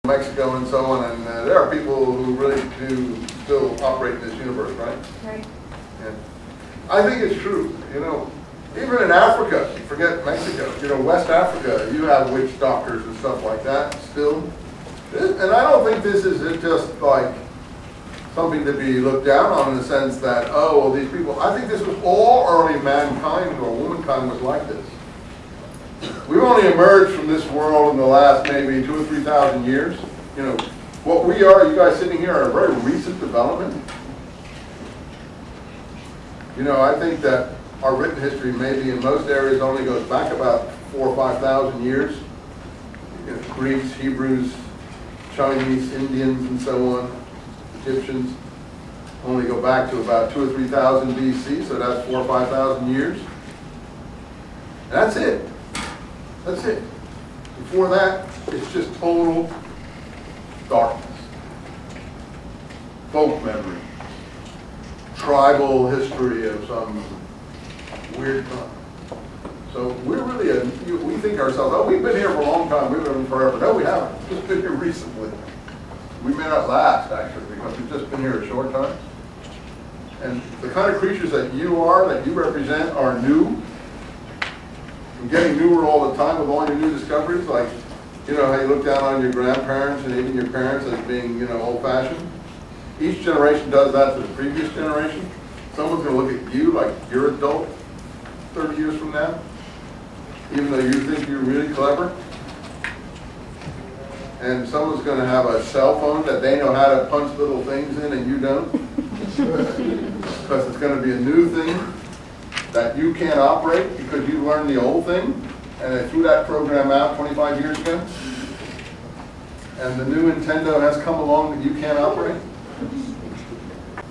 Mexico and so on, and there are people who really do still operate in this universe, right? Right. Yeah. I think it's true. You know, even in Africa, forget Mexico, you know, West Africa, you have witch doctors and stuff like that still. And I don't think this is just like something to be looked down on in the sense that, oh, well, these people, I think this was all early mankind or womankind was like this. We've only emerged from this world in the last maybe 2,000 or 3,000 years. You know, what we are, you guys sitting here, are a very recent development. You know, I think that our written history maybe in most areas only goes back about 4,000 or 5,000 years. You know, Greeks, Hebrews, Chinese, Indians, and so on, Egyptians, only go back to about 2,000 or 3,000 BC, so that's 4,000 or 5,000 years. And that's it. That's it. Before that, it's just total darkness. Folk memory. Tribal history of some weird time. So we're really, we think ourselves, oh, we've been here for a long time, we've been here forever. No, we haven't. We've just been here recently. We may not last, actually, because we've just been here a short time. And the kind of creatures that you are, that you represent, are new. And getting newer all the time with all your new discoveries, like, you know, how you look down on your grandparents and even your parents as being, you know, old-fashioned. Each generation does that to the previous generation. Someone's going to look at you like you're adult 30 years from now, even though you think you're really clever. And someone's going to have a cell phone that they know how to punch little things in and you don't. Because it's going to be a new thing that you can't operate because you learned the old thing and they threw that program out 25 years ago. And the new Nintendo has come along that you can't operate.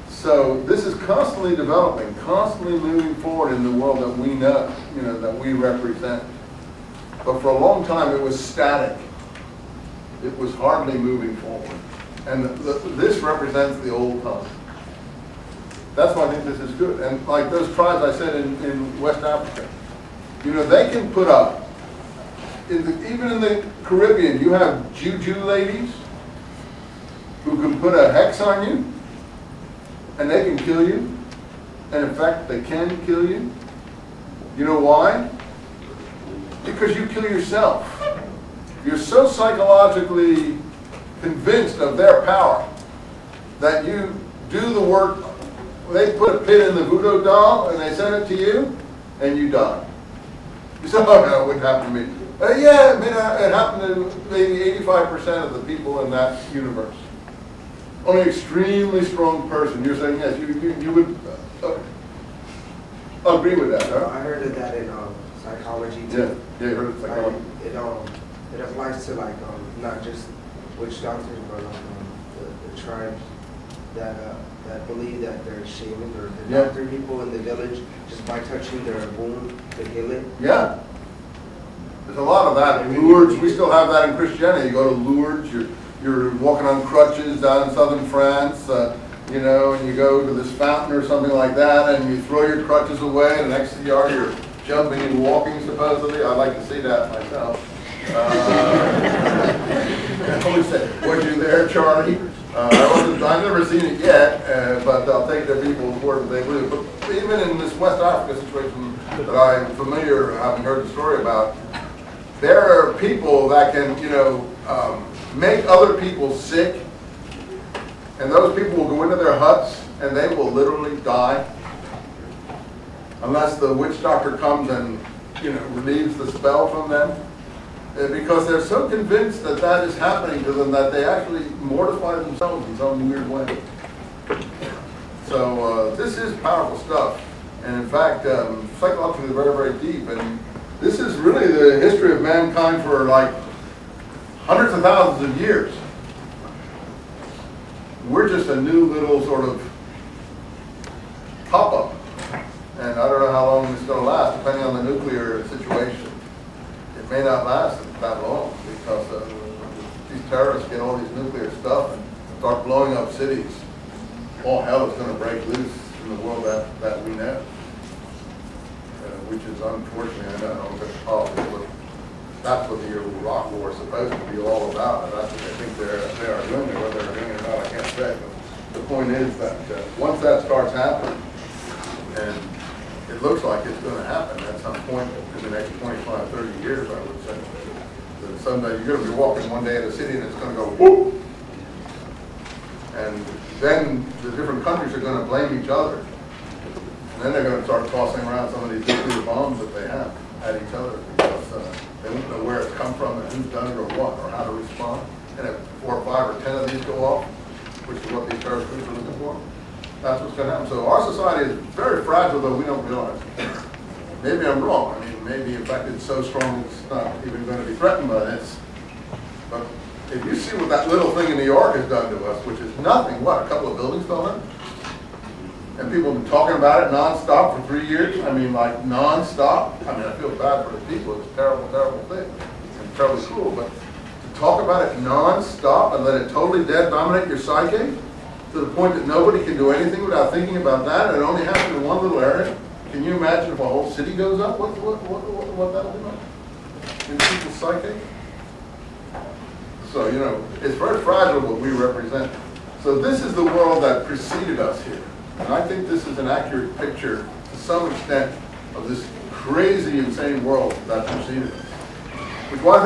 So this is constantly developing, constantly moving forward in the world that we know, you know, that we represent. But for a long time it was static. It was hardly moving forward. And this represents the old time. That's why I think this is good. And like those tribes I said in West Africa, you know, they can put up, even in the Caribbean, you have juju ladies who can put a hex on you, and they can kill you. And in fact, they can kill you. You know why? Because you kill yourself. You're so psychologically convinced of their power that you do the work. They put a pin in the voodoo doll and they send it to you, and you die. You say, oh no, it wouldn't happen to me. Yeah, I mean, it happened to maybe 85% of the people in that universe. Only an extremely strong person. You're saying yes, you would agree with that, huh? I heard of that in psychology too. Yeah, you heard of psychology. It applies to like not just witch doctors, but the tribes that believe that they're shamans or the doctor people in the village just by touching their wound to heal it. Yeah. There's a lot of that. Lourdes, we still have that in Christianity. You go to Lourdes, you're walking on crutches down in southern France, you know, and you go to this fountain or something like that, and you throw your crutches away, and next thing you are, you're jumping and walking, supposedly. I'd like to see that myself. I always say, were you there, Charlie? I've never seen it yet, but I'll take their people's word that they believe. But even in this West Africa situation that I'm familiar, having heard the story about, there are people that can, you know, make other people sick, and those people will go into their huts and they will literally die unless the witch doctor comes and, you know, relieves the spell from them. Because they're so convinced that that is happening to them that they actually mortify themselves in some weird way. So this is powerful stuff. And in fact, psychologically very, very deep. And this is really the history of mankind for like hundreds of thousands of years. We're just a new little sort of pop-up. And I don't know how long it's going to last, depending on the nuclear situation. It may not last that long because these terrorists get all these nuclear stuff and start blowing up cities. All hell is going to break loose in the world that we know, which is unfortunately, I don't know if it's politics, but that's what the Iraq War is supposed to be all about. And that's what they think they're say. The point is that once that starts happening, and it looks like it's going to happen at some point in the next 25, 30 years, I would say, that someday you're going to be walking one day in a city and it's going to go whoop, and then the different countries are going to blame each other. And then they're going to start tossing around some of these nuclear bombs that they have at each other because they won't know where it's come from and who's done it or what or how to respond. And if 4 or 5 or 10 of these go off, which is what these terrorist groups are looking for, that's what's going to happen. So our society is very fragile, though we don't realize it. Maybe I'm wrong. I mean, maybe in fact it's so strong it's not even going to be threatened by this. But if you see what that little thing in New York has done to us, which is nothing, what, a couple of buildings fell in? And people have been talking about it nonstop for 3 years. I mean, like nonstop. I mean, I feel bad for the people. It's a terrible, terrible thing. It's terribly cruel. But to talk about it nonstop and let it totally dead dominate your psyche to the point that nobody can do anything without thinking about that, and it only happened in one little area. Can you imagine if a whole city goes up? What that'll be like in people's psyche? So, you know, it's very fragile what we represent. So this is the world that preceded us here. And I think this is an accurate picture, to some extent, of this crazy, insane world that preceded us. Which why I think